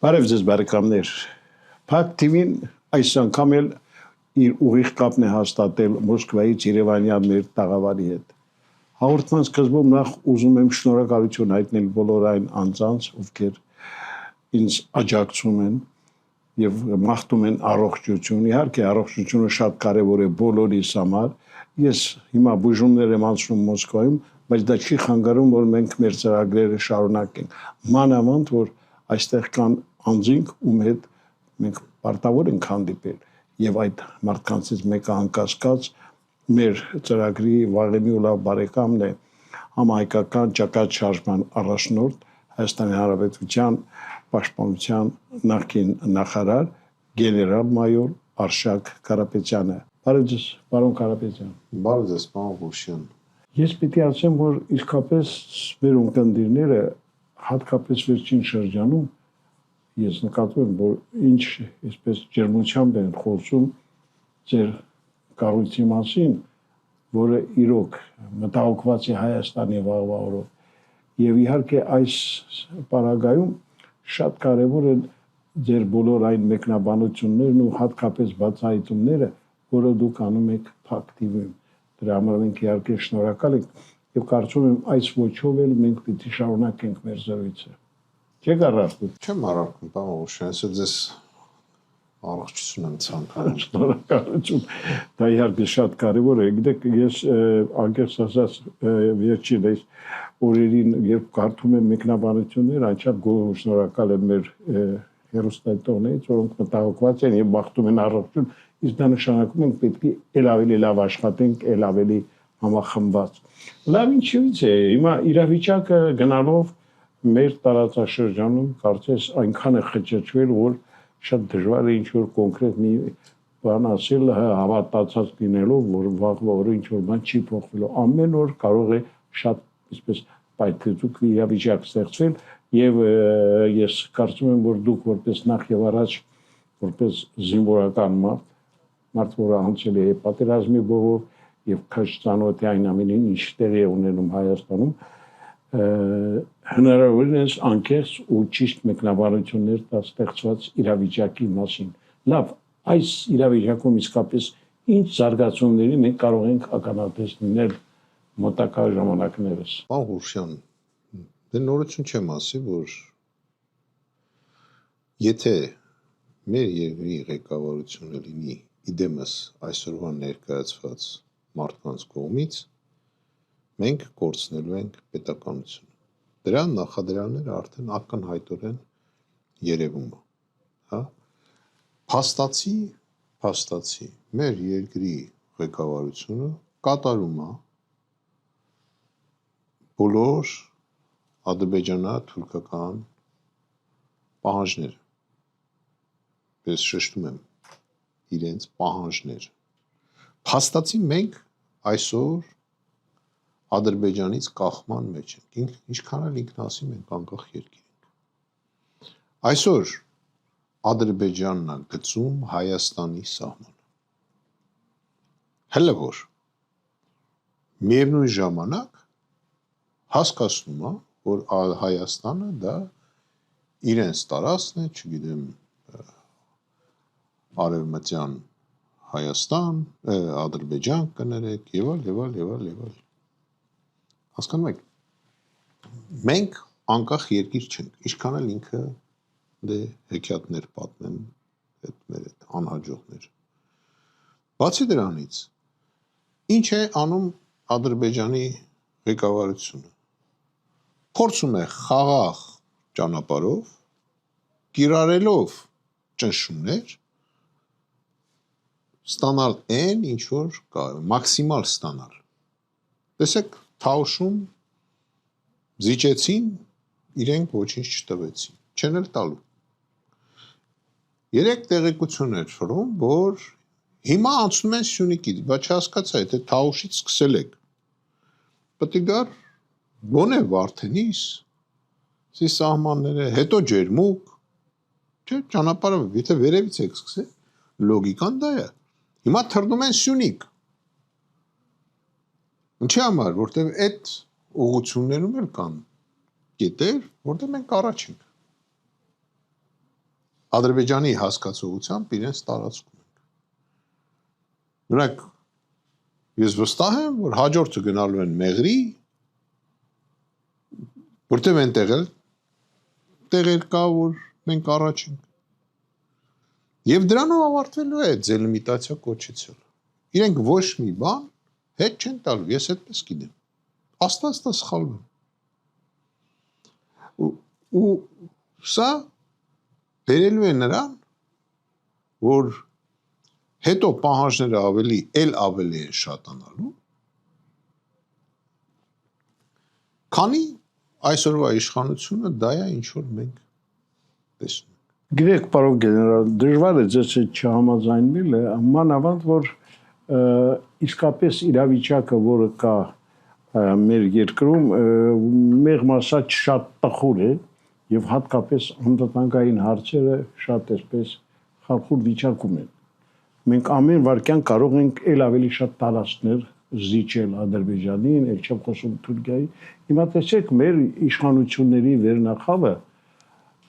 Բարև ձեզ բարեկամներ, Փակ TV-ն այս անգամ էլ իր ուղիղ կապն է հաստատել Մոսկվայից Երևանյան մեր տաղավարի հետ։ Հաղորդման սկզբում նախ ուզում եմ շնորհակալություն հայտնել բոլոր այն անձանց, ովքեր ինձ աջակցում են եւ մաղթում են առողջություն։ Իհարկե առողջությունը շատ կարեւոր է բոլորիս համար։ Ես հիմա բուժումներ եմ անցնում Մոսկվայում, բայց դա չի խանգարում, որ մենք մեր ծրագրերը շարունակենք։ Մանավանդ որ այստեղ կան անձինք, ում հետ մենք պարտավոր ենք հանդիպել եւ այդ մարդկանցից մեկը անկասկած մեր ծրագրի վաղեմի ու լավ բարեկամն է համահայկական ճակատ շարժման առաջնորդ Հայաստանի Հանրապետության Պաշտպանության նախկին նախարար գեներալ-մայոր Արշակ Կարապետյանը։ Բարև ձեզ, պարոն Կարապետյան։ Բարև ձեզ, պարոն Ղուշյան։ Ես պիտի ասեմ, որ իսկապես մեր ունկնդիրները հատկապես վերջին շրջանում ես նկատում եմ, որ ինչ այսպես ջերմությամբ են խոսում ձեր կառույցի մասին, որը իրոք մտահոգված է Հայաստանի վաղվա օրով։ Եվ իհարկե այս պարագայում շատ կարևոր են ձեր բոլոր այն մեկնաբանություններն ու հատկապես բացահայտումները, որը դուք անում եք Փակ TV-ում։ Դրա համար մենք իհարկե շնորհակալ ենք եւ կարծում եմ այս ոչով էլ մենք պիտի շարունակենք մեր զրույցը։ Չեք առարկում։ Չեմ առարկում, պարոն Ղուշյան, այսօր ձեզ առողջություն եմ ցանկանում։ Շնորհակալություն։ Դա իհարկե շատ կարևոր է։ Գիտեք, ես անկեղծ ասած վերջին այս օրերին երբ կարդում եմ մեկնաբանություններ, անչափ շնորհակալ եմ մեր հերոստատողներից, որոնք մտահոգված են եւ մաղթում են առողջություն, իսկ դա նշանակում է պետք է ել ավելի լավ աշխատենք, ել ավելի համախմբված։ Լավ ինչու՞ց է։ Հիմա իրավիճակը գնալով մեր տարածաշրջանում կարծես այնքան է խճճվել, որ շատ դժվար է ինչ-որ կոնկրետ մի բան ասել, հավատացած լինելով, որ վաղվա օրը ինչ-որ բան չի փոխվելու։ Ամեն օր կարող է շատ այսպես պայթեցուկ իրավիճակ ստեղծվել եւ ես կարծում եմ, որ դուք որպես նախ եւ առաջ որպես զինվորական մարդ, որը անցել է պատերազմի բովով եւ քաշ ծանոթ է այն ամենին, ինչ տեղի է ունենում Հայաստանում, հնարավորինս անկեղծ ու ճիշտ մեկնաբանություններ տա ստեղծված իրավիճակի մասին։ Լավ, այս իրավիճակում իսկապես ինչ զարգացումների մենք կարող ենք ականատես լինել մոտակա ժամանակներս։ Պարոն Ղուշյան, դե նորություն չեմ ասի, որ եթե մեր երկրի ղեկավարությունը լինի իդեմս այսօրվա ներկայացված մարդկանց կողմից, մենք կորցնելու ենք պետականությունը։ Դրա նախադրյալները արդեն ակնհայտորեն երևում է, հա։ Փաստացի մեր երկրի ղեկավարությունը կատարում է բոլոր ադրբեջանա-թուրքական պահանջները։ Ես շեշտում եմ իրենց պահանջները։ Փաստացի մենք այսօր Ադրբեջանից կախման մեջ ենք, ինչքան էլ ինքնասի մենք անկախ երկիր ենք։ Այսօր Ադրբեջանն է գծում Հայաստանի սահմանը։ Հələ որ միևնույն ժամանակ հասկացնում է, որ Հայաստանը դա իրենց տարածքն է, չգիտեմ, արևմտյան Հայաստան, Ադրբեջան կներեք, եւ այլ։ Հասկանում եք, մենք անկախ երկիր չենք, ինչքան էլ ինքը դե հեքիաթներ պատմեն այդ մեր այդ անհաջողները։ Բացի դրանից, ինչ է անում Ադրբեջանի ղեկավարությունը։ Փորձում է խաղաղ ճանապարհով, կիրառելով ճնշումներ, ստանալ այն, ինչ որ կարող է, մաքսիմալ ստանալ։ Տեսեք, Թաուշում զիջեցին, իրենք ոչինչ չտվեցին, չեն էլ տալու։ 3 տեղեկություն էր ֆրում, որ հիմա անցնում են Սյունիքից, բայց չհասկացա, եթե Թաուշից սկսել եք, պետք է գար գոնե Վարդենիս, սի սահմանները, հետո Ջերմուկ, չէ, ճանապարհը, եթե վերևից եք սկսել, լոգիկան դա է։ Հիմա թռնում են Սյունիք։ Ինչի համար, որտեղ այդ ուղղություններում էլ կան կետեր, որտեղ մենք առաջ ենք։ Ադրբեջանի հասկացողությամբ իրենց տարածքում ենք։ Նրանք ես վստահ եմ, որ հաջորդը գնալու են Մեղրի, որտեղ այնտեղ էլ տեղեր կա, որ մենք առաջ ենք։ Եվ դրանով ավարտվելու է դելիմիտացիա կոչեցել։ Իրենք ոչ մի բան հետ չեն տալու, ես այդպես գիտեմ։ Աստված դա սխալվում։ Ու սա բերելու է նրան, որ հետո պահանջները ավելի են շատանալու, քանի այսօրվա իշխանությունը դա է, ինչ որ մենք տեսնում ենք։ Գիտեք, պարոն գեներալ, դժվար է ձեզ հետ չհամաձայնվելը, մանավանդ որ իսկապես իրավիճակը, որը կա մեր երկրում, մեղմ ասած շատ տխուր է եւ հատկապես անվտանգային հարցերը շատ այսպես խարխուլ վիճակում են։ Մենք ամեն վարքյան կարող ենք ել ավելի շատ տարածքներ զիջել Ադրբեջանին, ել չեմ խոսում Թուրքիայի։ Հիմա տեսեք, մեր իշխանությունների վերնախավը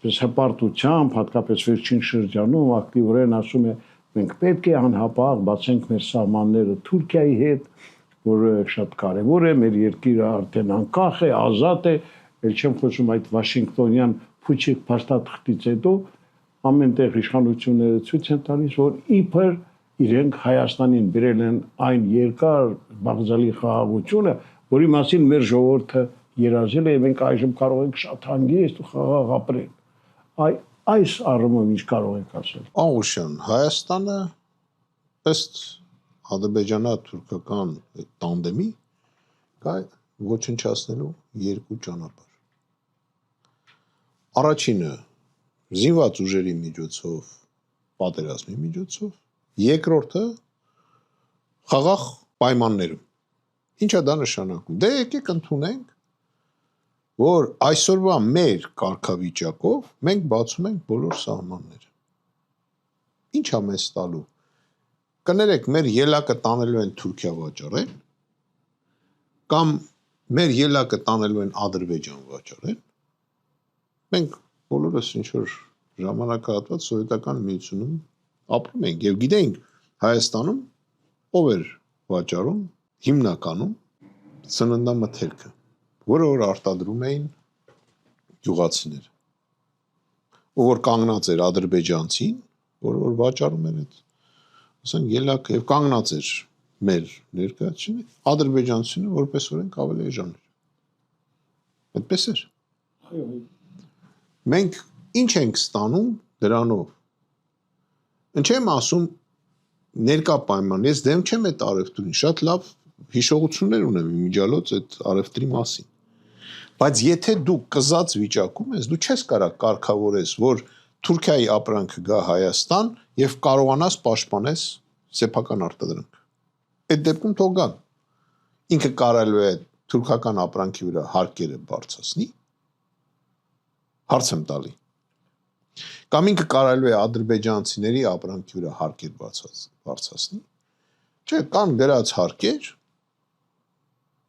հպարտությամբ, հատկապես վերջին շրջանում ակտիվորեն ասում է, մենք պետք է անհապաղ բացենք մեր սահմանները Թուրքիայի հետ, որը շատ կարևոր է, մեր երկիրը արդեն անկախ է, ազատ է, ել չեմ խոսում այդ Վաշինգտոնյան փուչիկ փաստաթղթից հետո ամեն տեղ իշխանությունները ցույց են տալիս, որ իբր իրենք Հայաստանին բերել են այն երկար բաղձալի խաղաղությունը, որի մասին մեր ժողովուրդը երազել է, մենք այժմ կարող ենք շատ հանգիստ ու խաղաղ ապրել։ Այս առումով ինչ կարող եք ասել։ Աղուշյան, Հայաստանը ըստ ադրբեջանա-թուրքական տանդեմի կա ոչնչացնելու երկու ճանապարհ։ Առաջինը զինված ուժերի միջոցով, պատերազմի միջոցով, երկրորդը խաղաղ պայմաններում։ Ինչա դա նշանակում։ Դե եկեք ընդունենք, որ այսօրվա մեր կարգավիճակով մենք բացում ենք բոլոր սահմանները։ Ինչա մեզ տալու։ Կներեք, մեր ելակը տանելու են Թուրքիա վաճառել, կամ մեր ելակը տանելու են Ադրբեջան վաճառել։ Մենք բոլորս ինչ որ ժամանակահատված սովետական միությունում ապրում ենք եւ գիտենք Հայաստանում ով էր վաճառում հիմնականում սննդամթերքը, որը որ արտադրում էին գյուղացիները, որ կանգնած էր ադրբեջանցին, որը որ վաճառում էր այդ, ասենք ելակը եւ կանգնած էր մեր ներկայացուցիչը, ադրբեջանցինը որպես օրենք ավելի էժան էր։ Այդպես էր։ Մենք ինչ ենք ստանում դրանով։ Ինչ եմ ասում ներկա պայման, ես դեմ չեմ այդ արևտրին, շատ լավ հիշողություններ ունեմ իմիջիալոց այդ արևտրի մասին։ Բայց եթե դու կզած վիճակում ես, դու չես կարող կարգավորես, որ Թուրքիայի ապրանքը գա Հայաստան եւ կարողանաս պաշտպանես սեփական արտադրանք։ Այդ դեպքում թող գան։ Ինքը կարելի է թուրքական ապրանքի վրա հարկերը բարձրացնի։ Հարց եմ տալի։ Կամ ինքը կարելի է ադրբեջանցիների ապրանքի վրա հարկեր բարձրացնի։ Չէ, կան գրած հարկեր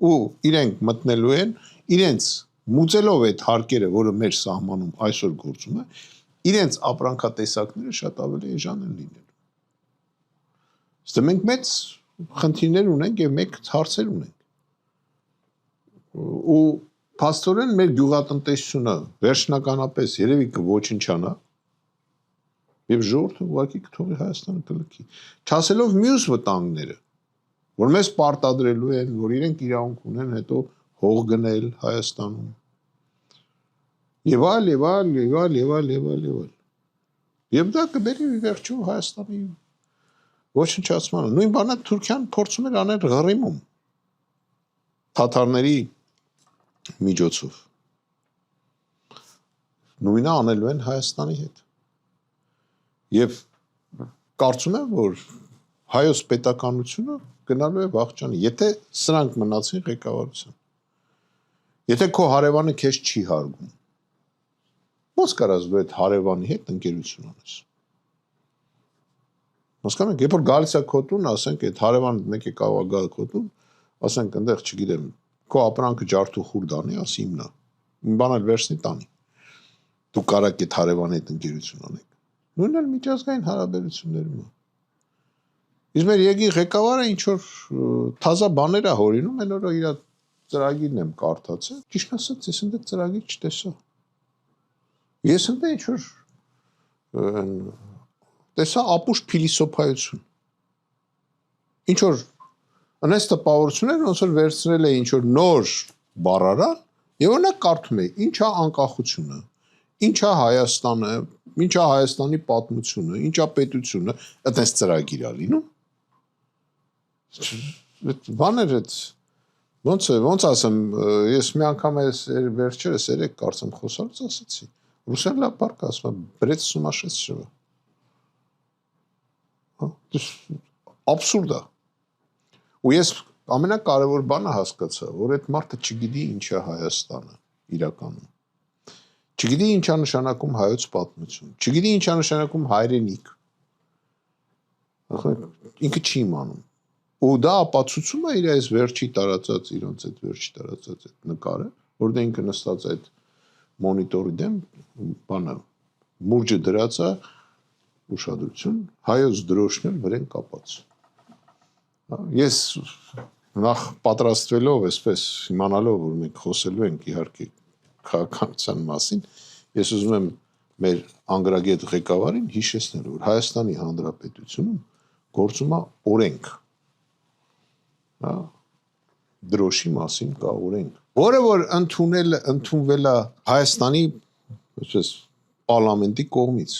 ու իրենք մտնելու են, իրենց մուծելով այդ հարկերը, որը մեր սահմանում այսօր գործում է, իրենց ապրանքատեսակները շատ ավելի էժան են լինելու։ Ստե մենք մեծ խնդիրներ ունենք եւ մեծ հարցեր ունենք։ Ու փաստորեն մեր գյուղատնտեսությունը վերջնականապես երևի կոչնչանա եւ ժողովուրդը ուղղակի կթողի Հայաստանը կլքի։ Չասելով մյուս վտանգները, որ մեզ պարտադրելու են, որ իրենք իրավունք ունեն հետո հող գնել Հայաստանում։ Եվ այլ։ Եվ դա կբերի վերջում Հայաստանի ոչնչացմանը։ Նույն բանը Թուրքիան փորձում էր անել Ղռիմում թաթարների միջոցով։ Նույնը անելու են Հայաստանի հետ։ Եվ կարծում եմ, որ հայոց պետականությունը գնալու է վախճանի, եթե սրանք մնացին ղեկավարության։ Եթե քո հարևանը քեզ չի հարգում, ո՞նց կարաս դու այդ հարևանի հետ ընկերություն անես։ Հասկանում եք, երբ որ գալիս է քո տուն, ասենք այդ հարևանը մեկ է կարող գալ քո տուն, ասենք այնտեղ, չգիտեմ, քո ապրանքը ջարդու խուր դանի, ասի իմնա։ Մի բան էլ վերցնի տանի։ Դու կարաք այդ հարևանի հետ ընկերություն անեք։ Նույնն էլ միջազգային հարաբերություններում է։ Իսկ մեր ԵԳ ղեկավարը ինչ որ թազա բաներ է հորինում, այն օրը իր ծրագիրն եմ կարդացել, ճիշտ ասած, ես ընդ ծրագիր չտեսա։ Ես ընդ ինչ որ տեսա ապուշ փիլիսոփայություն։ Ինչ որ անես տպավորություններ ոնց որ վերցրել է ինչ որ նոր բառարան եւ օրինակ կարդում է ինչա անկախությունը, ինչա Հայաստանը, ինչա Հայաստանի պատմությունը, ինչա պետությունը, այդպես ծրագիր է լինում։ Բաներ այդ ոնց ասեմ, ես մի անգամ վերջերս երեք կարծեմ խոսալուց ասացի։ Ռուսեն լավ բառ կա, ասում է բրեդ սումաշեցրը։ Абսուրդ է։ Ու ես ամենակարևոր բանը հասկացա, որ այդ մարդը չգիտի ինչ է Հայաստանը իրականում։ Չգիտի ինչ է նշանակում հայոց պատմություն, չգիտի ինչ է նշանակում հայրենիք։ Ինքը չի իմանում։ Ու դա ապացուցում է իր այս վերջի տարածած, իրոնց այդ վերջի տարածած այդ նկարը, որտեղ ինքը նստած այդ մոնիտորի դեմ բանը մուրճը դրած է ուշադրություն, հայոց դրոշն էլ վրեն կապած։ Ես նախ պատրաստվելով, այսպես իմանալով, որ մենք խոսելու ենք իհարկե քաղաքացիական մասին, ես ուզում եմ մեր անգրագետ ղեկավարին հիշեցնել, որ Հայաստանի Հանրապետությունում գործում է օրենք։ Դրոշի մասին կա օրենք, որը որ ընդունվել է Հայաստանի այսպես պարլամենտի կողմից։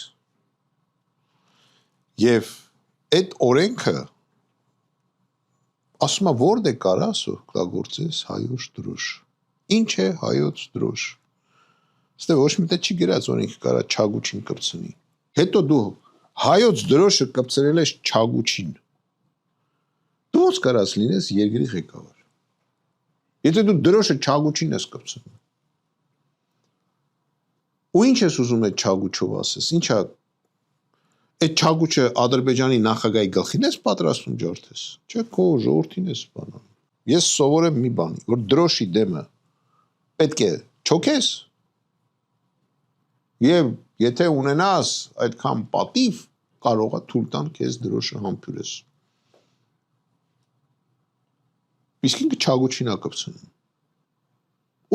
Եվ այդ օրենքը ասում է որտե կարաս օգտագործես հայոց դրոշ։ Ինչ է հայոց դրոշ։ Ստե ոչ մի տեղ չի գրած օրենքը կարա չագուչին կպցնի։ Հետո դու հայոց դրոշը կպցրել ես չագուչին։ Դու ո՞նց կարաս լինես երկրի ղեկավար։ Եթե դու դրոշը չագուչին ես կպցնում։ Ու ինչ ես ուզում այդ չագուչով ասես։ Ինչա այդ չագուչը Ադրբեջանի նախագահի գլխին ես պատրաստում ջարդես։ Չէ, քո ժողովրդին ես բանում։ Ես սովորեմ մի բանի, որ դրոշի դեմը պետք է չոքես։ Եվ եթե ունենաս այդքան պատիվ, կարող է թույլ տան քեզ դրոշը համբուրես։ Իսկ ինքը չագուչին է կպցնում։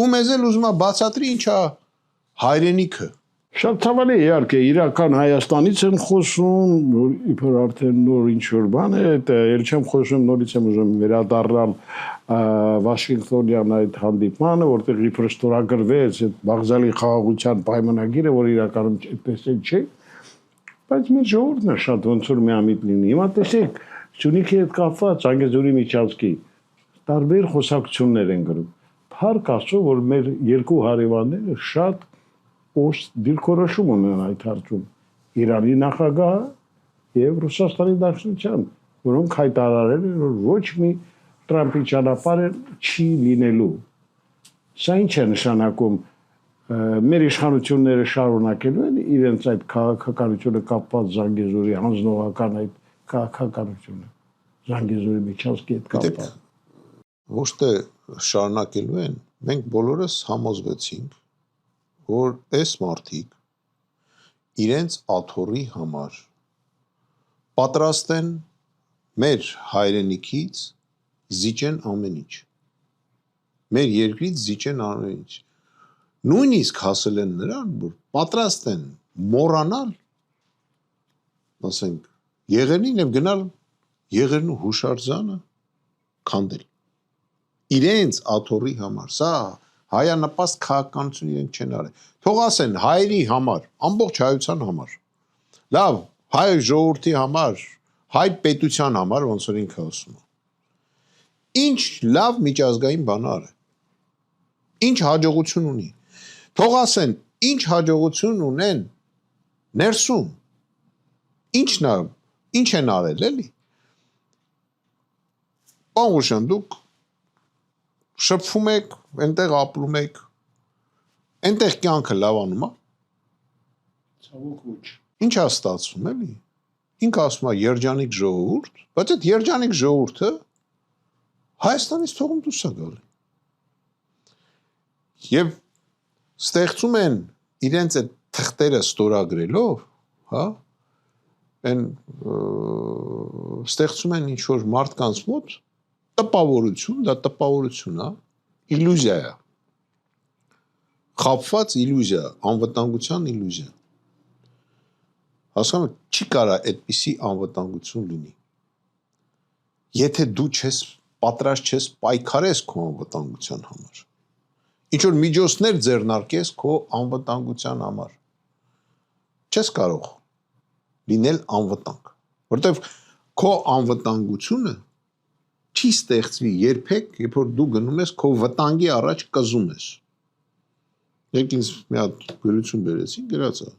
Ու մեզ էլ ուզում է բացատրի ինչա հայրենիքը։ Շատ ցավալի է իհարկե իրական Հայաստանից են խոսում, որ իբր արդեն նոր ինչ-որ բան է, ել չեմ խոսում, նորից եմ ուզում վերադառնալ Վաշինգտոնյան այդ հանդիպմանը, որտեղ իբր ստորագրվեց այդ Բաղդալի խաղաղության պայմանագիրը, որ իրականում այդպես չէ, բայց մեր ժողովուրդն է շատ ոնց որ միամիտ լինի։ Հիմա տեսեք, Սյունիքի հետ կապված Անգեզուրի միջանցքի տարբեր խոսակցություններ են գրում։ Փառք Աստծո, որ մեր երկու հարևանները շատ դիրքորոշում ունեն այդ հարցում Իրանի նախագահը եւ Ռուսաստանի Դաշնության, որոնք հայտարարել են, որ ոչ մի Տրամփի ճանապարհը չի լինելու։ Սա ինչ է նշանակում մեր իշխանությունները շարունակելու են իրենց այդ քաղաքականությունը կապված Զանգեզուրի հանձնողական այդ քաղաքականությունը Զանգեզուրի միջանցքի հետ կապված։ Ոչ թե շարունակելու են, մենք բոլորս համոզվեցինք, որ այս մարդիկ իրենց աթոռի համար պատրաստ են մեր հայրենիքից զիջեն ամեն ինչ։ Մեր երկրից զիջեն ամեն ինչ։ Նույնիսկ հասել են նրան, որ պատրաստ են մոռանալ, ասենք, եղերնին եւ գնալ եղերնու հուշարձանը քանդել։ Իրենց աթոռի համար, սա հայանպաստ քաղաքականություն իրենք չեն արել։ Թող ասեն հայերի համար, ամբողջ հայության համար։ Լավ, հայ ժողովրդի համար, հայ պետության համար, ոնց որ ինքը ասում է։ Ինչ լավ միջազգային բան արել։ Ինչ հաջողություն ունի։ Թող ասեն, ինչ հաջողություն ունեն ներսում։ Ինչ են արել, էլի։ Պանուշան դուք շփվում եք, այնտեղ ապրում եք, այնտեղ կյանքը լավանում է։ Ցավոք ոչ։ Ինչ է ստացվում, էլի։ Ինքը ասում է երջանիկ ժողովուրդ, բայց այդ երջանիկ ժողովուրդը Հայաստանից թողում դուրս է գալի։ Եվ ստեղծում են իրենց այդ թղթերը ստորագրելով, հա, այն ստեղծում են ինչ-որ մարդկանց մոտ տպավորություն, դա տպավորություն է, իլյուզիա է, խաբված իլյուզիա, անվտանգության իլյուզիա, հասկանում եք, չի կարա այդպիսի անվտանգություն լինի, եթե դու պատրաստ չես պայքարես քո անվտանգության համար, ինչ-որ միջոցներ ձեռնարկես քո անվտանգության համար, չես կարող լինել անվտանգ, որտեվ քո անվտանգությունը չի ստեղծվի երբեք, երբ որ դու գնում ես քո վտանգի առաջ կզում ես։ Եք ինձ մի հատ գրություն բերեցին, գրած է։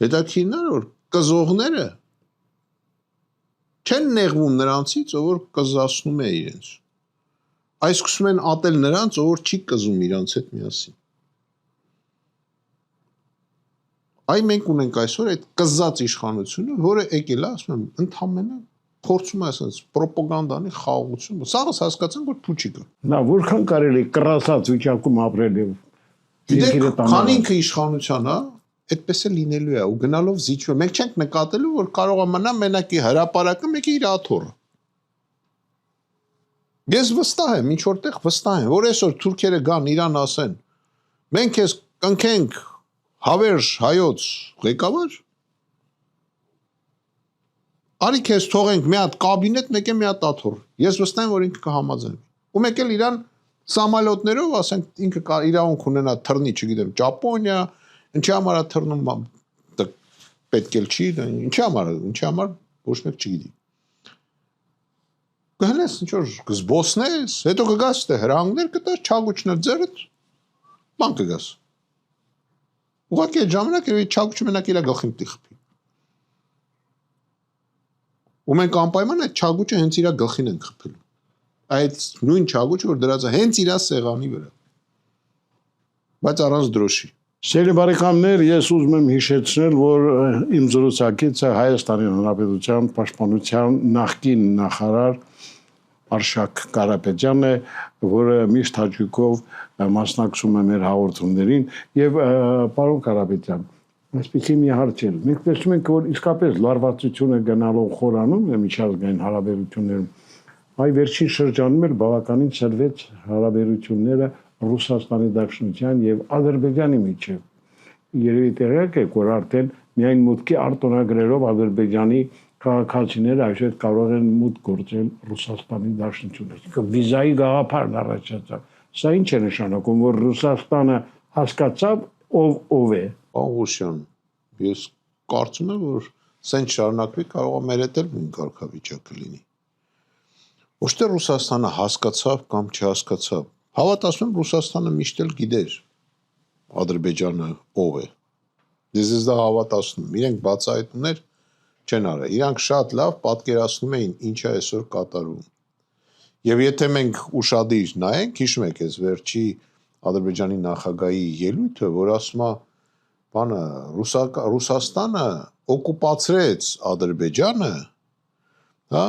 Հետաքրքիրն է, որ կզողները չեն նեղվում նրանցից, ով որ կզացնում է իրենց։ Այս սկսում են ատել նրանց, ով որ չի կզում իրանց հետ միասին։ Այ մենք ունենք այսօր այդ կզած իշխանությունը, որը եկել է, ասում եմ, ընդհանրապես փորձում է ասած ռոպագանդանի խաղաղություն։ Սաղս հասկացան, որ փուչի կա։ Նա որքան կարելի կռասած վիճակում ապրել եւ քան ինքը իշխանության, հա, այդպես է լինելու է ու գնալով զիջում։ Մենք չենք նկատելու, որ կարող է մնա մենակի հրաապարակը, մեկի իր աթոռը։ Ես վստահ եմ, ինչ որտեղ վստահ եմ, որ այսօր թուրքերը գան Իրան ասեն, մենք ես կնքենք հավերժ հայոց ղեկավար, արի քեզ թողենք մի հատ կաբինետ, մեկ է մի հատ աթոռ։ Ես վստահ եմ, որ ինքը կհամաձայնվի։ Ու մեկ էլ Իրան սամալյոտներով, ասենք, ինքը իրավունք ունենա թռնի, չգիտեմ, Ճապոնիա, ինչի համար է թռնում, պետք էլ չի, ինչի համար ոչ մեկ չգիտի։ Գնես ինչ-որ կզբոսնես, հետո կգաս դե հրանգներ կտաս, չագուճներ ձերդ, բան կգաս։ Ուղղակի այդ ժամանակ երևի չագուճը մենակ իր գլխին պիտի խփի։ Ու մենք անպայման այդ չագուճը հենց իր գլխին ենք խփելու։ Այդ նույն չագուճը, որ դրած է հենց իր սեղանի վրա։ Բայց առանց դրոշի։ Սիրելի բարեկամներ, ես ուզում եմ հիշեցնել, որ իմ զրուցակիցը Հայաստանի Հանրապետության Պաշտպանության նախկին նախարար Արշակ Կարապետյանն է, որը միշտ հաճույքով մասնակցում է մեր հաղորդումներին եւ պարոն Կարապետյան, այսպեսի մի հարց է։ Մենք տեսնում ենք, որ իսկապես լարվածությունը գնալով խորանում է միջազգային հարաբերություններում։ Այ վերջին շրջանում էլ բավականին ցրվեց հարաբերությունները Ռուսաստանի Դաշնության եւ Ադրբեջանի միջեւ։ Երևի տեղյակ եք, որ արդեն միայն մուտքի արտոնագրերով Ադրբեջանի քաղաքացիները այսօր կարող են մուտք գործել Ռուսաստանի Դաշնությունը։ Վիզայի գաղափարն առաջացավ։ Սա ինչ է նշանակում, որ Ռուսաստանը հասկացավ ով է։ Պաղուշյան, ես կարծում եմ, որ սենց շարունակվի կարող է մեր հետ էլ նույն կարգավիճակը լինի։ Ոչ թե Ռուսաստանը հասկացավ կամ չհասկացավ։ Հավատացում եմ, Ռուսաստանը միշտ էլ գիտեր Ադրբեջանը ով է։ Ես դա հավատացնում եմ։ Իրենք բացահայտումներ չեն արել։ Իրանք շատ լավ պատկերացնում էին ինչ է այսօր կատարվում։ Եվ եթե մենք ուշադիր նայենք, հիշում եք այս վերջի Ադրբեջանի նախագահի ելույթը, որ ասում է, բանը Ռուսաստանը օկուպացրեց Ադրբեջանը, հա,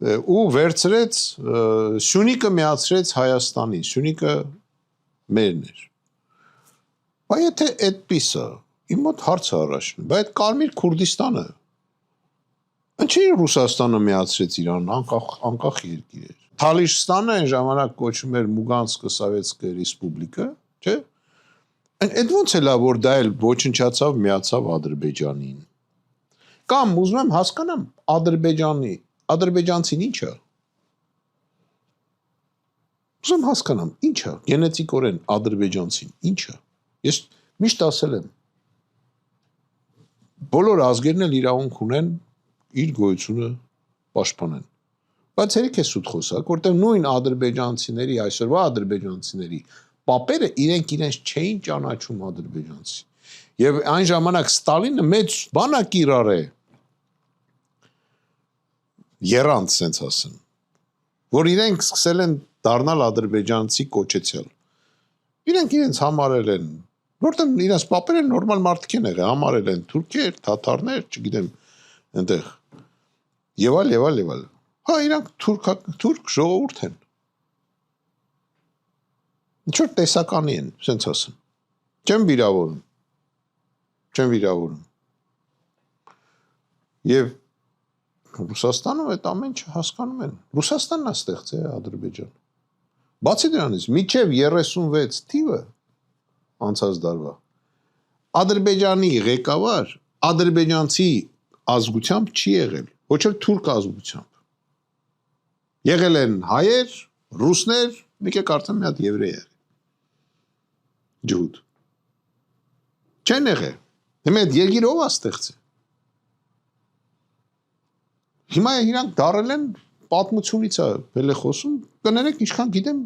ու վերցրեց Սյունիքը միացրեց Հայաստանին, Սյունիքը մերն էր։ Բայց եթե այդպես է, իմ մոտ հարց է առաջանում, բայց Կարմիր Քուրդիստանը ինչի Ռուսաստանը միացրեց Իրան, անկախ երկիր էր։ Թալիշստանը այն ժամանակ կոչվում էր Մուգանսկը Սովետսկая ռեսպուբլիկա, չէ՞։ Այդ ոնց է լավ, որ դա էլ ոչնչացավ, միացավ Ադրբեջանին։ Կամ ուզում եմ հասկանամ ադրբեջանցին ի՞նչ է։ Ուզում հասկանամ, ի՞նչ է, գենետիկորեն ադրբեջանցին ի՞նչ է։ Ես միշտ ասել եմ, բոլոր ազգերն էլ իրավունք ունեն իր գոյությունը պաշտպանեն։ Բայց երեք է սուտ խոսակ, որտեղ նույն ադրբեջանցիների, այսօրվա ադրբեջանցիների պապերը իրենց չէին ճանաչում ադրբեջանցի։ Եվ այն ժամանակ Ստալինը մեծ բանակ իրար է եռանց, սենց ասեն, որ իրենք սկսել են դառնալ ադրբեջանցի կոչեցյալ։ Իրենց համարել են, որտեղ իրենց պապերը նորմալ մարդիկ են եղել, համարել են թուրքեր, թաթարներ, չգիտեմ, այնտեղ եւ այլ։ Հա, իրանք թուրք ժողովուրդ են։ Ինչ որ տեսականի են, սենց ասեմ։ Չեմ վիրավորում։ Եվ Ռուսաստանում այդ ամեն ինչ հասկանում են։ Ռուսաստանն է ստեղծել Ադրբեջան։ Բացի դրանից, մինչև 36 թիվը անցած դարվա Ադրբեջանի ղեկավար ադրբեջանցի ազգությամբ չի եղել, ոչ էլ թուրք ազգությամբ։ Եղել են հայեր, ռուսներ, մի կեք արդեն մի հատ եվրեյ էր։ Ջուդ։ Չեն եղել։ Հիմա այդ երկիրը ով է ստեղծել։ Հիմա իրանք դարել են պատմությունից է բել է խոսում, կներեք ինչքան գիտեմ,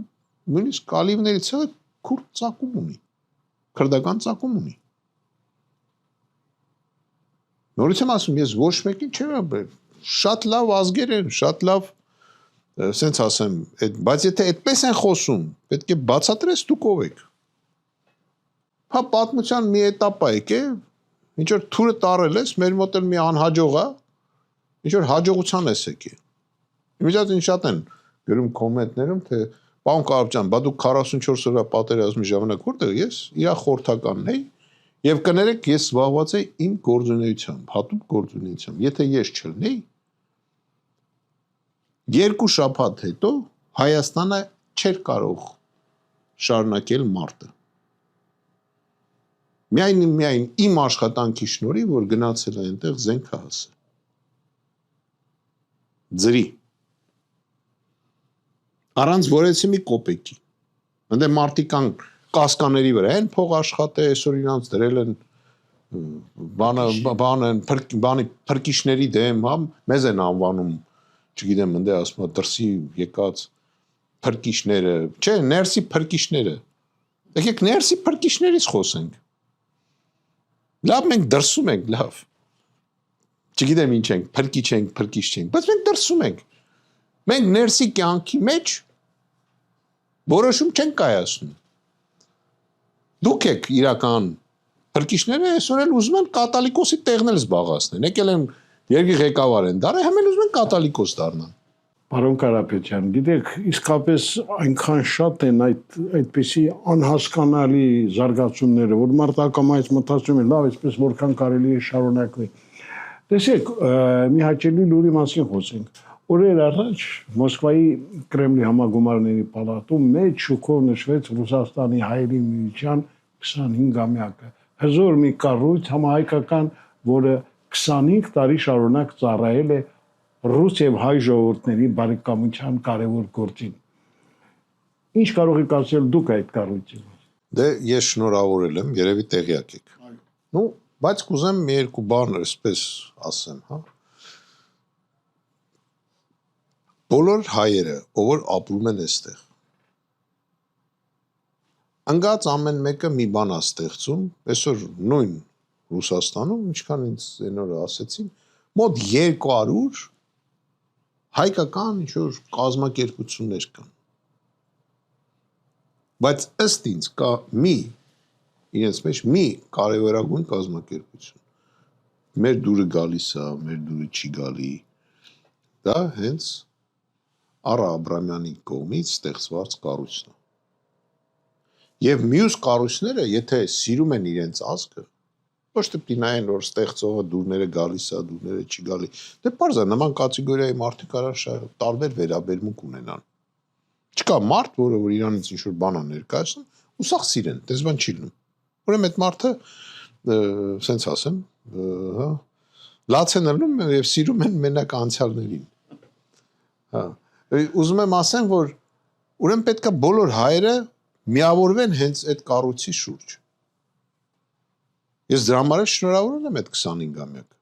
նույնիսկ կալիվներից է քուրդ ծագում ունի, քրդական ծագում ունի։ Նորից եմ ասում, ես ոչ մեկին չեմ ապրել, շատ լավ ազգեր են, շատ լավ, սենց ասեմ, բայց եթե այդպես են խոսում, պետք է բացատրես դուք ով եք։ Հա պատմության մի էտապ է եկե, ինչ որ թուրը տարել ես, մեր մոտ էլ մի անհաջող է, ինչ որ հաջողության ես եկել։ Իմիջիայլին շատ են գրում կոմենտներում, թե պարոն Կարապետյան, բա դուք 44 օրյա պատերազմի ժամանակ որտեղ ես իր խորհրդականն էի եւ կներեք ես զբաղված էի իմ գործունեությամբ, հատուկ գործունեությամբ։ Եթե ես չլինեի, 2 շաբաթ հետո Հայաստանը չէր կարող շարունակել մարտը։ Միայն իմ աշխատանքի շնորհիվ, որ գնացել է այնտեղ զենքը հասել։ Ձրի։ Առանց որեցի մի կոպեկի։ Այնտեղ մարտիկան կասկաների վրա են փող աշխատել, այսօր իրանց դրել են բանի փրկիչների դեմ, հա, մեզ են անվանում, չգիտեմ, այնտեղ ասում դրսի եկած փրկիչները, չէ, ներսի փրկիչները։ Եկեք ներսի փրկիչներից խոսենք։ Լավ մենք դրսում ենք, լավ։ Չգիտեմ ինչ ենք, փրկիչ ենք, փրկիչ չենք, բայց մենք դրսում ենք։ Մենք ներսի կյանքի մեջ որոշում չենք կայացնում։ Դուք եք իրական փրկիչները այսօր էլ ուզում են կաթոլիկոսի տեղն էլ զբաղացնեն։ Եկել են երկրի ղեկավար են դարել, համ էլ ուզում են կաթոլիկոս դառնան։ Պարոն Կարապետյան, գիտեք, իսկապես այնքան շատ են այդպիսի անհասկանալի զարգացումները, որ մարդը ակամայից մտածում է, լավ, այսպես որքան կարելի է շարունակվի։ Տեսեք, մի հաճելի լուրի մասին խոսենք։ Օրեր առաջ Մոսկվայի Կրեմլի համագումարների պալատում մեծ շուկով նշվեց Ռուսաստանի հայերի միության 25-ամյակը։ Հզոր մի կառույց համահայկական, որը 25 տարի շարունակ ծառայել է ռուս եւ հայ ժողովուրդների բարեկամության կարևոր գործին։ Ինչ կարող եք ասել դուք այդ կառույցին։ Դե ես շնորհավորել եմ, երևի տեղյակ եք։ Ну, բայց կուզեմ մի երկու բան այսպես ասեմ, հա։ Բոլոր հայերը, ով որ ապրում են այստեղ, անգած ամեն մեկը մի բան է ստեղծում, այսօր նույն Ռուսաստանում, ինչքան ինձ այն օրը ասեցին, մոտ 200 հայկական ինչ-որ կազմակերպություններ կան։ Բայց ըստ ինձ կա իրենց մեջ մի կարևորագույն կազմակերպություն։ Մեր դուրը գալիս է, մեր դուրը չի գալի։ Դա հենց Արա Աբրամյանի կողմից ստեղծված կառույցն է։ Եվ մյուս կառույցները, եթե սիրում են իրենց ազգը, ոչ թե պինային որ ստեղծողը դուրները գալիս է, դուրները չի գալի։ Դե պարզ է, նման կատեգորիայի մարդիկ արաշ տարբեր վերաբերմունք ունենան։ Չկա մարդ, որը որ իրանից ինչ-որ բան է ներկայացնում, ու սաղ սիրեն, դες բան չի լինում։ Ուրեմն այդ մարդը, սենց ասեմ, հա, լաց են ելնում եւ սիրում են մենակ անցյալներին։ Հա, ուզում եմ ասեմ, որ ուրեմն պետք է բոլոր հայերը միավորվեն հենց այդ կառույցի շուրջ։ Ես դրա համար շնորհավորել եմ այդ 25-ամյակը։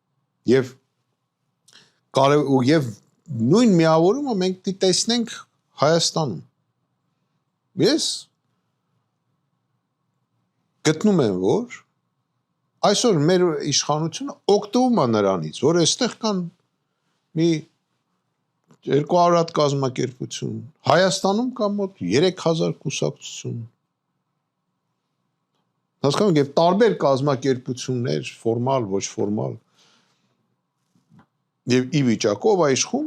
Եվ նույն միավորումը մենք տեսնենք Հայաստանում։ Ես գտնում եմ, որ այսօր մեր իշխանությունը օգտվում է նրանից, որ այստեղ կան մի 200 հատ կազմակերպություն, Հայաստանում կա մոտ 3000 կուսակցություն։ Հասկանում եք, եւ տարբեր կազմակերպություններ, ֆորմալ, ոչ ֆորմալ։ Եվ ի վիճակով իշխում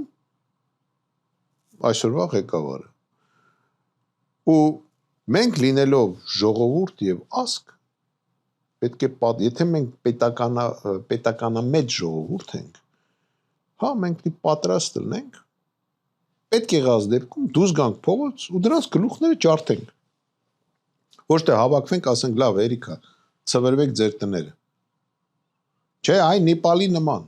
այսօրվա ղեկավարը։ Ու մենք լինելով ժողովուրդ եւ ազգ պետք է եթե մենք պետականամետ ժողովուրդ ենք, Հա, մենք դի պատրաստ լինենք։ Պետք եղած դեպքում դուրս գանք փողոց ու դրանց գլուխները ջարդենք։ Ոչ թե հավաքվենք, ասենք լավ, Էրիկա, ծվրվեք ձեր տները։ Չէ, այ Նեպալի նման։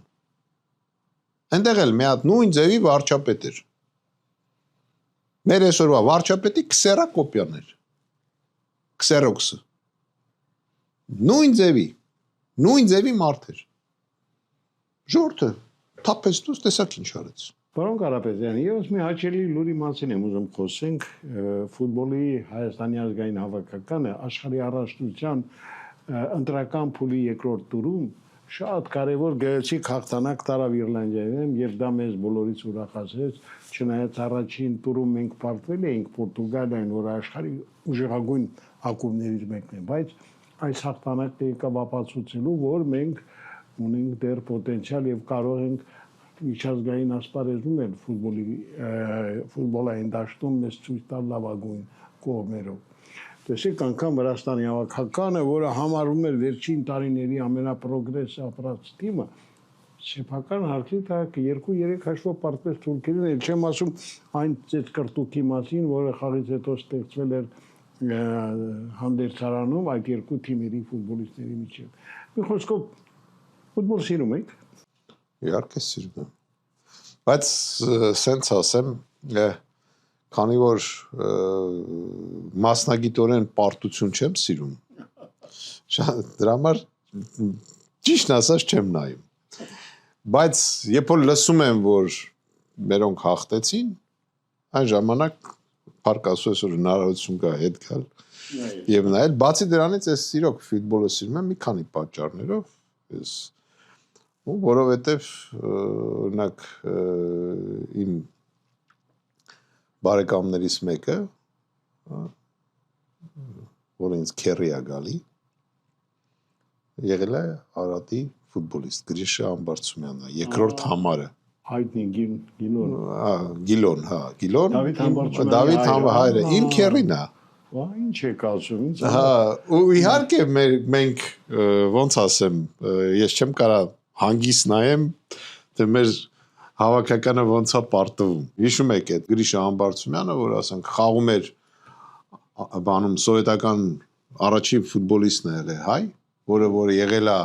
Այնտեղ էլ մի հատ նույն ձևի վարչապետ էր։ Մեր այսօրվա վարչապետի քսերակոպիան էր։ Քսերոքսը։ Նույն ձևի մարդ էր։ Ժողովուրդը թափեց դուրս տեսակ ինչ արեց։ Պարոն Կարապետյան, ես մի հաճելի լուրի մասին եմ ուզում խոսենք, ֆուտբոլի Հայաստանի ազգային հավաքականը աշխարհի առաջնության ընտրական փուլի երկրորդ տուրում շատ կարևոր գեղեցիկ հաղթանակ տարավ Իռլանդիայում եւ դա մեզ բոլորից ուրախացրեց, չնայած առաջին տուրում մենք պարտվել էինք Պորտուգալիային, որ աշխարհի ուժեղագույն ակումբներից մեկն է, բայց այս հաղթանակը եկավ ապացուցելու, որ մենք ունենք դեռ պոտենցիալ եւ կարող ենք միջազգային ասպարեզում էլ ֆուտբոլային դաշտում մեզ ցույց տալ լավագույն կողմերով։ Տեսեք, անգամ Վրաստանի հավաքականը, որը համարվում էր վերջին տարիների ամենապրոգրեսը ապրած թիմը, սեփական հարցի տակ 2-3 հաշվով պարտվեց թուրքերին, էլ չեմ ասում այն ծեծկրտուքի մասին, որը խաղից հետո ստեղծվել էր հանդերձարանում այդ երկու թիմերի ֆուտբոլիստների միջև։ Մի խոսքով ֆուտբոլ սիրում եք։ Իհարկե սիրում եմ։ Բայց սենց ասեմ, քանի որ մասնագիտորեն պարտություն չեմ սիրում, դրա համար ճիշտ ասած չեմ նայում։ Բայց երբ որ լսում եմ, որ մերոնք հաղթեցին, այն ժամանակ փառք Աստծո այսօր հնարավորություն կա հետ գալ եւ նայել։ Բացի դրանից ես իրոք ֆուտբոլը սիրում եմ մի քանի պատճառներով, ես որովհետև օրինակ իմ բարեկամներից մեկը, որը ինձ քերի է գալի, եղել է Արարատի ֆուտբոլիստ Գրիշա Ամբարձումյանը, երկրորդ համարը։ Հայտնի Գիլոն, հա, Գիլոն։ Դավիթ Համբարձումյանը, իմ քերին է։ Ինչ եք ասում, ինձ։ Հա, ու իհարկե մենք ոնց ասեմ, ես չեմ կարող հանգիստ նայեմ, թե մեր հավաքականը ոնց է պարտվում։ Հիշում եք այդ Գրիշա Ամբարձումյանը, որ ասենք խաղում էր բանում սովետական առաջին ֆուտբոլիստն է եղել հայ, որը եղել է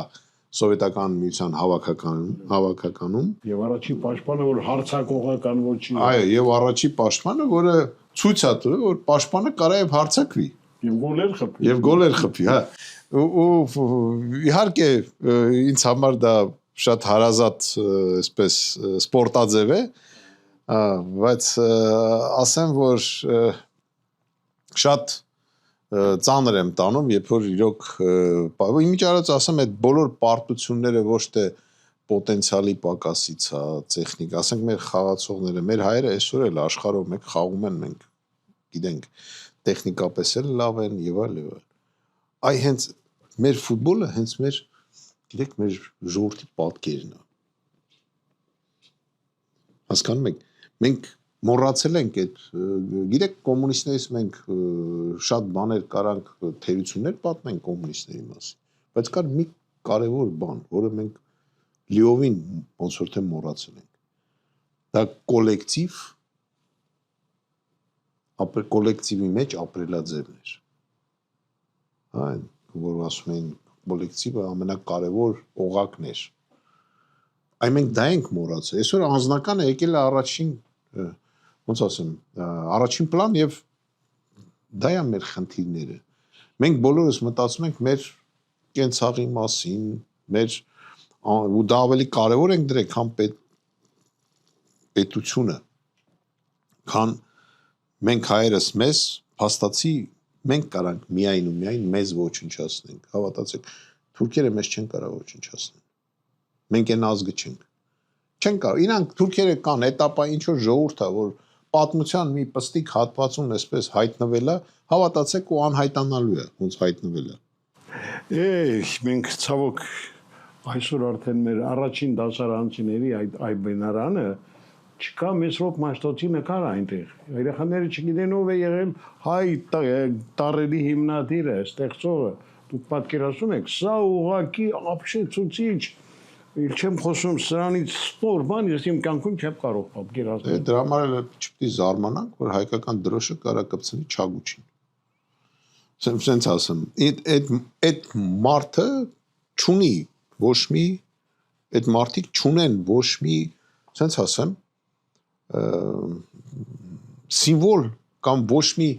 սովետական միության հավաքականում եւ առաջին պաշտպանը, որ հարցակողական ոչինչ։ Այո, եւ առաջին պաշտպանը, որը ցույց է տվել, որ պաշտպանը կարա եւ հարցակվի եւ գոլեր խփի։ հա։ Ու իհարկե ինձ համար դա շատ հարազատ այսպես սպորտաձև է, բայց ասեմ, որ շատ ծանր եմ տանում, երբ որ իրոք իմիջիայլոց ասեմ, այդ բոլոր պարտությունները ոչ թե պոտենցիալի պակասից է, տեխնիկ, ասենք մեր խաղացողները, մեր հայերը այսօր էլ աշխարհով մեկ խաղում են, մենք գիտենք, տեխնիկապես էլ լավ են եւ այլ եւ այլ։ Այ հենց մեր ֆուտբոլը հենց մեր գիտեք մեր ժողովրդի պատկերն է։ Հասկանում եք, մենք մոռացել ենք այդ, գիտեք, կոմունիստներից մենք շատ բաներ կարանք թերություններ պատմենք կոմունիստների մասին, բայց կար մի կարևոր բան, որը մենք լիովին ոնց որ թե մոռացել ենք։ Դա կոլեկտիվի մեջ ապրելաձևն էր։ Այն, որ ասում են կոլեկտիվը ամենակարևոր օղակն էր։ Այ մենք դա ենք մոռացել։ Այսօր անձնականը եկել է առաջին, ոնց ասեմ, առաջին պլան եւ դա է մեր խնդիրները։ Մենք բոլորս մտածում ենք մեր կենցաղի մասին, մեր ու դա ավելի կարևոր ենք դրել, քան պետությունը, քան մենք հայերս մեզ փաստացի մենք կարանք միայն ու միայն մեզ ոչնչացնենք, հավատացեք, թուրքերը մեզ չեն կարող ոչնչացնել։ Մենք այն ազգը չենք։ Չեն կարող, իրանք թուրքերը կան, հետապա ինչ որ ժողովուրդ է, որ պատմության մի պստիկ հատվածում այսպես հայտնվել է, հավատացեք ու անհայտանալու է, ոնց հայտնվել է։ Մենք ցավոք այսօր արդեն մեր առաջին դասարանցիների այդ բնարանը չկա Մեսրոպ Մաշտոցի նկար այնտեղ։ Երեխաները չգիտեն ով է եղել հայ տարերի հիմնադիրը, ստեղծողը։ Դուք պատկերացնում եք, սա ուղղակի ապշեցուցիչ Իլ չեմ խոսում սրանից սպոր բան, ես իմ կյանքում չեմ կարող պատկերացնել։ Դրա համար էլ չպետք է զարմանանք, որ հայկական դրոշը կարա կպցնի Չագուչին։ Սենց ասեմ, այդ մարդը չունի ոչ մի այդ մարդիկ չունեն ոչ մի, սենց ասեմ, սիմվոլ կամ ոչ մի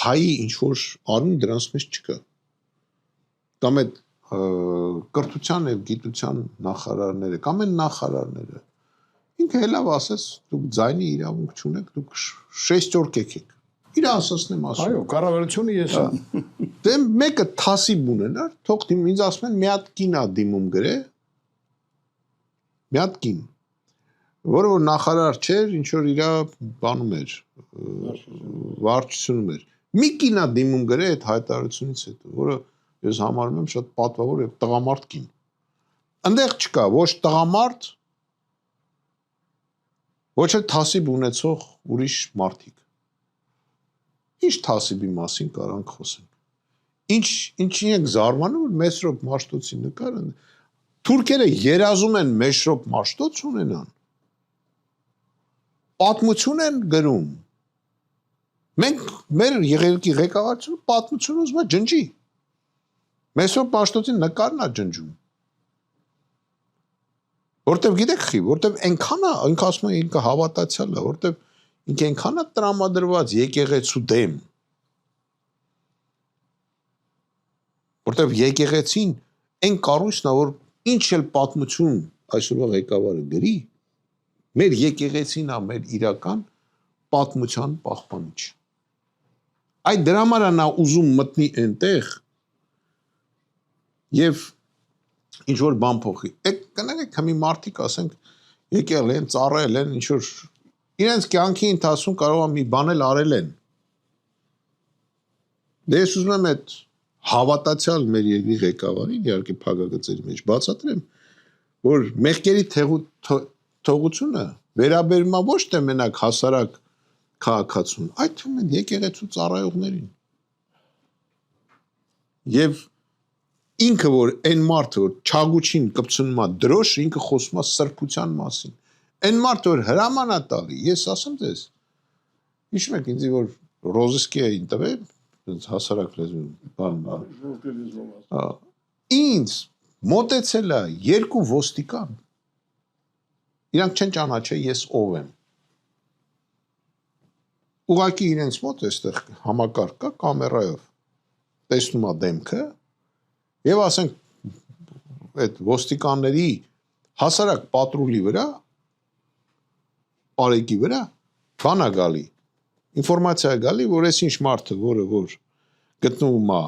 հայի ինչ որ արուն դրանց մեջ չկա։ Կամ այդ կրթության եւ գիտության նախարարները կամ այն նախարարները ինքը հելավ ասես դուք ձայնի իրավունք չունեք, դուք շեստյորք եք։ Իր ասածն եմ ասում։ Այո, կառավարությունը ես եմ։ Դե մեկը թասիբ ունենար, թող ինձ ասում են մի հատ կին ա դիմում գրե։ Մի հատ կին, որը որ նախարար չէր, ինչ որ իրա բանում էր, վարչությունում էր։ Մի կին ա դիմում գրե այդ հայտարարությունից հետո, որը ես համարում եմ շատ պատվավոր եւ տղամարդ կին։ Այնտեղ չկա ոչ տղամարդ, ոչ էլ թասիբ ունեցող ուրիշ մարդիկ։ Ինչ թասիբի մասին կարանք խոսենք։ Ինչի ենք զարմանում, որ Մեսրոպ Մաշտոցի նկարը թուրքերը երազում են Մեսրոպ Մաշտոց ունենան։ Պատմություն են գրում։ Մենք մեր եղելքի ղեկավարությունը պատմություն ուզում է ջնջի։ Մեսրոպ Մաշտոցի նկարն է ջնջում։ Որտեվ գիտեք խի, որտեվ այնքան է, ինքը ասում է ինքը հավատացյալ է, որտեվ ինքը այնքան է տրամադրված եկեղեցու դեմ։ Որտեվ եկեղեցին այն կառույցն է, որ ինչ էլ պատմություն այսօրվա ղեկավարը գրի, մեր եկեղեցին է մեր իրական պատմության պահպանիչ։ Այդ դրա համար նա ուզում մտնի այնտեղ եւ ինչ որ բան փոխի։ Կներեք, հիմա մարդիկ ասենք եկել են, ծառայել են, ինչ որ իրենց կյանքի ընթացքում կարող է մի բան էլ արել են։ Դե ես ուզում եմ այդ հավատացյալ մեր երկրի ղեկավարին, իհարկե փակագծերի մեջ բացատրեմ, որ մեղքերի թողությունը վերաբերում է ոչ թե մենակ հասարակ քաղաքացուն, այդ թվում են եկեղեցու ծառայողներին։ Եվ ինքը որ այն մարդը որ Չագուչին կպցնում է դրոշ, ինքը խոսում է սրբության մասին։ Այն մարդը որ հրաման է տալի, ես ասեմ ձեզ, հիշում եք ինձ որ Ռոզիսկի էին տվել, հասարակ լեզուն բան։ Ինձ մոտեցել է երկու ոստիկան։ Իրանք չեն ճանաչել ես ով եմ։ Ուղղակի իրենց մոտ էստեղ համակարգ կա կամերայով։ Տեսնում է դեմքը եւ ասենք այդ ոստիկանների հասարակ պատրուլի վրա պարեկի վրա բան է գալի ինֆորմացիա է գալի որ այս ինչ մարդը որը որ գտնվում է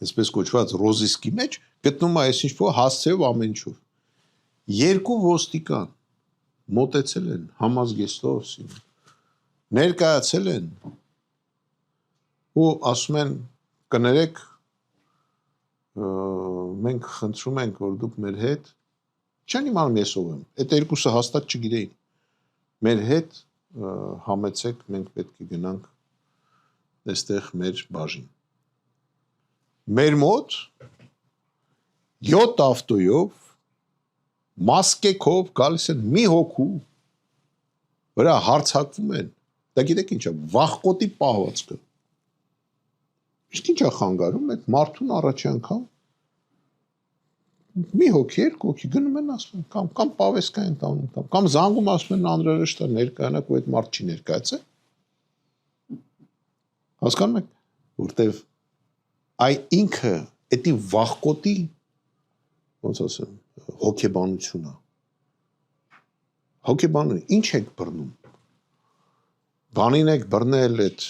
այսպես կոչված ռոզիսկի մեջ գտնվում է այս ինչ որ հասցեով ամենչով երկու ոստիկան մոտեցել են համազգեստով ներկայացել են ու ասում են կներեք մենք խնդրում ենք որ դուք մեր հետ չեն իմանում ես ով եմ այդ երկուսը հաստատ չգիտեին մեր հետ համեցեք մենք պետք է գնանք այստեղ մեր բաժին մեր մոտ 7 ավտոյով մասկեքով գալիս են մի հոգու վրա հարցակվում են դա գիտեք ինչ է վախկոտի պահվածքը իսկ ինչ է խանգարում այդ մարդուն առաջի անգամ մի հոգի երկու հոգի գնում են ասում կամ պավեսկա են տանում կամ զանգում ասում են անհրաժեշտ է ներկայանաք ու այդ մարդ չի ներկայացել հասկանում եք որտեվ այ ինքը էդի վախկոտի ոնց ասեմ հոգեբանությունը հոգեբանը ինչ եք բռնում բանին եք բռնել այդ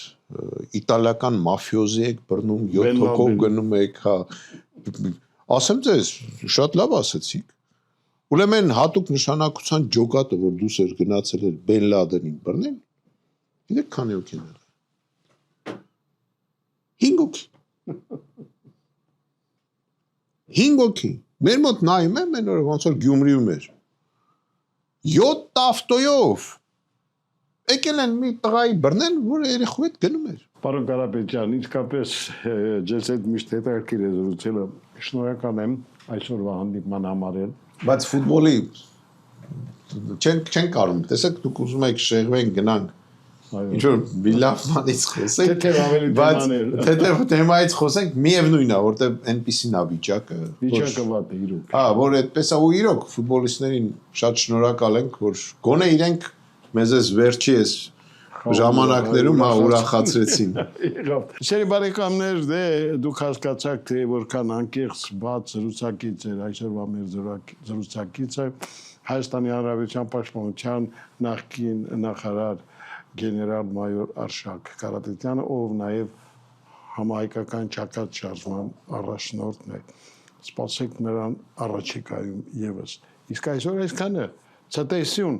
իտալական մաֆիոզի եք բռնում 7 հոգով գնում եք հա ասեմ ձեզ շատ լավ ասեցիք ուրեմն հատուկ նշանակության ջոկատը որ դուս էր գնացել էր Բեն Լադենին բռնել գիտեք քանի հոգի են 5 հոգի 5 հոգի մեր մոտ նայում եմ այն օրը ոնց որ Գյումրիում էր 7 ավտոյով եկել են մի տղայի բռնել որը երեխու հետ գնում էր Պարոն Կարապետյան, իսկապես ձեզ հետ միշտ հետաքրքիր է զրուցելը։ Շնորհակալ եմ այսօրվա հանդիպման համար։ Բայց ֆուտբոլի չեն կարում։ Տեսեք, դուք ուզում եք շեղվենք, գնանք ինչ որ լավ բանից խոսենք, Թեթև ավելի թեմաներ։ թեթև թեմայից խոսենք, միևնույնն է, որտեղ այնպեսին է վիճակը։ Վիճակը վատ է իրոք։ Հա, որ այդպես է ու իրոք ֆուտբոլիստներին շատ շնորհակալ ենք, որ գոնե իրենք մեզ այս վերջի այս ժամանակներում ուրախացրեցին։ Սերի բարեկամներ, դե դուք հասկացաք, թե որքան անկեղծ բաց զրուցակից էր այսօրվա մեր զրուցակիցը Հայաստանի Հանրապետության Պաշտպանության նախկին նախարար գեներալ-մայոր Արշակ Կարապետյանը, ով նաև համահայկական ճակատ շարժման առաջնորդն է։ Սպասեք նրան առաջիկայում եւս։ Իսկ այսօր այսքանը, ցտեսություն։